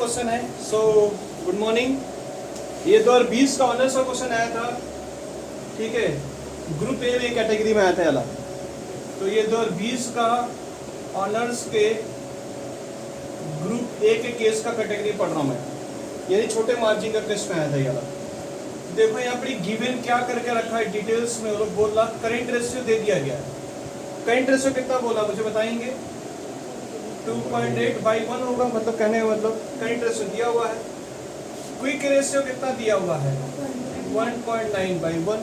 Question है। So good morning. ये 2020 का ऑनर्स का क्वेश्चन आया था, ठीक है। ग्रुप ए में कैटेगरी में आया था अलग। तो ये 2020 का ऑनर्स के ग्रुप ए के केस का कैटेगरी पढ़ रहा हूँ मैं, यानी छोटे मार्जिन का टेस्ट में आया था ये अलग। देखो यहाँ पर गिवन क्या करके रखा है डिटेल्स में, वो लोग बोल रहा करेंट रेशियो दे दिया गया है। करेंट रेशियो कितना बोला मुझे बताएंगे? 2.8/1 होगा, मतलब कहने का मतलब करेंट रेशियो दिया हुआ है। क्विक रेशियो कितना दिया हुआ है? 1.9/1,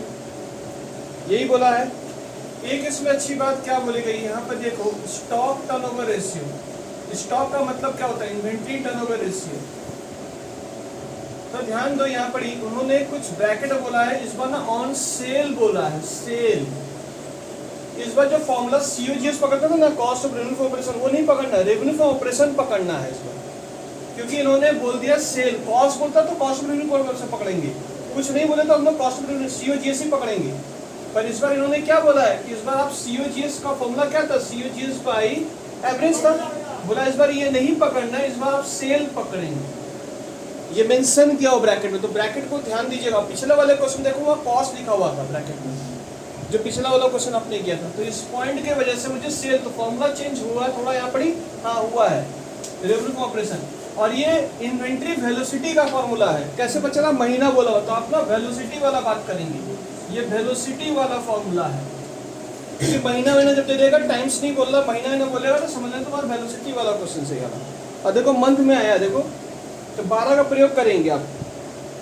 यही बोला है। एक इसमें अच्छी बात क्या बोली गई यहाँ पर देखो, स्टॉक टर्नओवर रेशियो। स्टॉक का मतलब क्या होता है? Inventory turnover ratio. तो ध्यान दो, यहाँ पर उन्होंने कुछ ब्रैकेट बोला है, इस बार ना ऑन सेल बोला है, सेल। इस बार जो फॉर्मूला COGS पकड़ता था ना, cost of revenue for operation, वो नहीं पकड़ना है, रेवेन्यू फॉर ऑपरेशन पकड़ना है इस बार। क्योंकि इन्होंने बोल दिया सेल, कॉस्ट बोलता तो cost of revenue for operation पकड़ेंगे, कुछ नहीं बोले तो हम लोग कॉस्ट ऑफ रेवेन्यू COGS ही पकड़ेंगे। पर इस बार इन्होंने क्या बोला है कि इस बार आप COGS का फॉर्मूला क्या था? COGS बाई एवरेज था। बोला इस बार ये नहीं पकड़ना है, इस बार आप सेल पकड़ेंगे। ये मेंशन किया हो ब्रैकेट में, तो ब्रैकेट को ध्यान दीजिएगा। पिछले वाले क्वेश्चन देखो वहाँ कॉस्ट लिखा हुआ था ब्रैकेट में, जो पिछला वाला क्वेश्चन आपने किया था। तो इस पॉइंट के वजह से मुझे सेल, तो फॉर्मूला चेंज हुआ है थोड़ा, यहाँ पर ही हाँ हुआ है रेवेन्यू फॉर ऑपरेशन। और ये इन्वेंट्री वेलोसिटी का फॉर्मूला है। कैसे बचा था? महीना बोला हुआ, तो आप ना वेलोसिटी वाला बात करेंगे। ये वेलोसिटी वाला फॉर्मूला है, क्योंकि महीना जब दे देगा, टाइम्स नहीं बोल रहा, महीना बोलेगा तो समझ लें तुम्हारा वेलोसिटी वाला क्वेश्चन से आना। और देखो मंथ में आया, देखो तो 12 का प्रयोग करेंगे आप,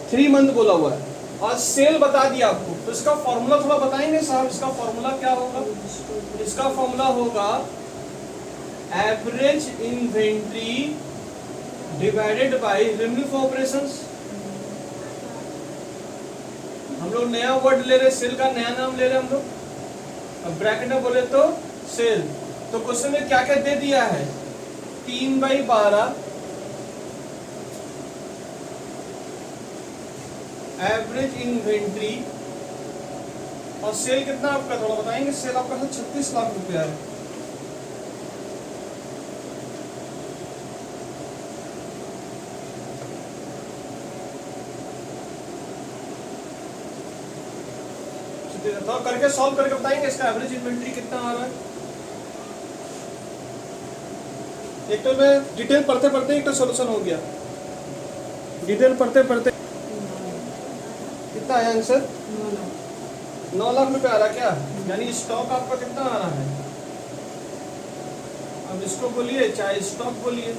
3 मंथ बोला हुआ है और सेल बता दिया आपको। तो इसका फॉर्मूला थोड़ा बताएंगे साहब, इसका फॉर्मूला क्या होगा? इसका फॉर्मूला होगा average inventory divided by revenue for operations. हम लोग नया वर्ड ले रहे, सेल का नया नाम ले रहे हम लोग। अब ब्रैकेट में बोले तो सेल। तो क्वेश्चन में क्या क्या दे दिया है? 3/12 एवरेज इन्वेंट्री, और सेल कितना आपका थोड़ा बताएंगे? सेल आपका 36 लाख रुपया है। तो करके सॉल्व करके बताएंगे इसका एवरेज इन्वेंट्री कितना आ रहा है। एक तो मैं डिटेल पढ़ते पढ़ते एक तो सोल्यूशन हो गया, डिटेल पढ़ते पढ़ते कितना आया आंसर? 9 लाख रुपए आ रहा क्या? यानी स्टॉक आपका कितना आ रहा है? अब इसको बोलिए, चाहे स्टॉक बोलिए।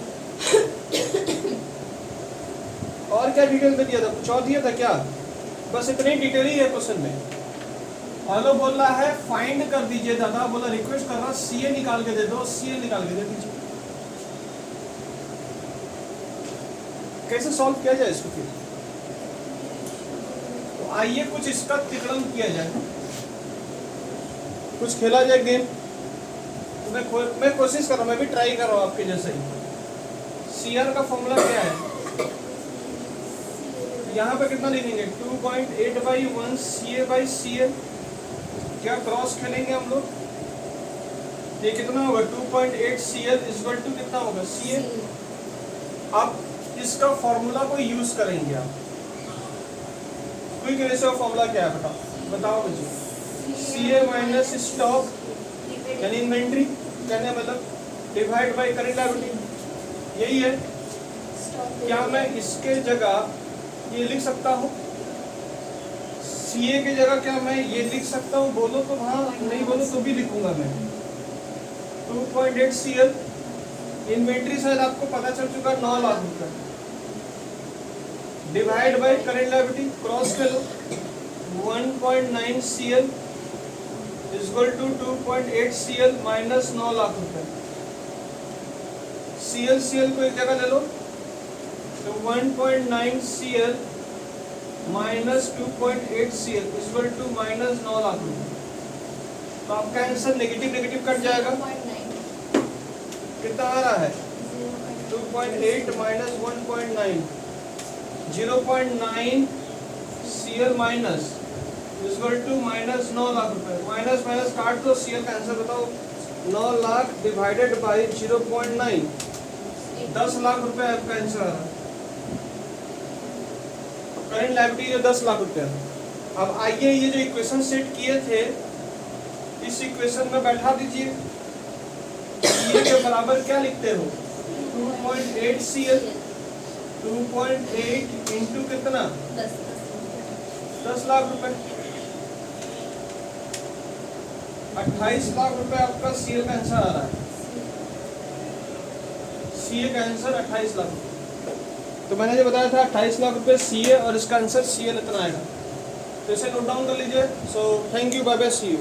और क्या डिटेल में दिया था? कुछ और दिया था क्या? बस इतनी डिटेल ही है क्वेश्चन में। हेलो बोल रहा है फाइंड कर दीजिए दादा, बोला रिक्वेस्ट कर रहा CA निकाल के दे दो, CA निकाल के दे दीजिए। कैसे सॉल्व किया जाए इसको फिर? तो आइए कुछ इसका तिकड़म किया जाए, कुछ खेला जाए गेम। तो मैं कोशिश कर रहा हूँ, मैं भी ट्राई कर रहा हूँ आपके जैसे ही। CR का फॉर्मूला क्या है? यहाँ पे कितना लिखेंगे? 2.8/1 CA/CL। क्या क्रॉस खेलेंगे हम लोग? ये कितना होगा? 2.8 CL इक्वल टू कितना होगा? CA। आप इसका फॉर्मूला को यूज करेंगे आप। क्विक रेशियो फॉर्मूला क्या है बताओ मुझे? CA माइनस स्टॉक यानी इन्वेंट्री, कहने मतलब डिवाइड बाय करेंट लायबिलिटी, यही है। क्या मैं इसके जगह ये लिख सकता हूँ? CA की जगह क्या मैं ये लिख सकता हूँ? बोलो तो हाँ, नहीं बोलो तो भी लिखूंगा मैं। 2.8 CL इन्वेंट्री शायद आपको पता चल चुका 9 लाख रुपए, divide by current liability, cross कर लो। 1.9 CL equal to 2.8 CL minus 9 lakh रुपए। CL को एक जगह ले लो, तो 1.9 CL minus 2.8 CL equal to minus 9 lakh रुपए। तो आपका आंसर नेगेटिव नेगेटिव कट जाएगा। कितना आ रहा है? 2.8 minus 1.9, 0.9 CL minus equal to minus 9 lakh रुपए। माइनस माइनस काट दो, CL का आंसर बताओ। 9 लाख डिवाइडेड बाई 0.9, 10 लाख रुपए आपका आंसर आ रहा है। करंट लायबिलिटी जो 10 लाख रुपया। अब आइए ये जो इक्वेशन सेट किए थे इस इक्वेशन में बैठा दीजिए। CA के बराबर क्या लिखते हो 2.8 CL 2.8 इंटू कितना 10 लाख रुपए 28 लाख रुपए आपका CA का आंसर आ रहा है। CA का आंसर 28 लाख रुपए। तो मैंने जो बताया था 28 लाख रुपए CA और इसका आंसर CL इतना आएगा। तो इसे नोट डाउन कर लीजिए। So thank you, bye bye, see you.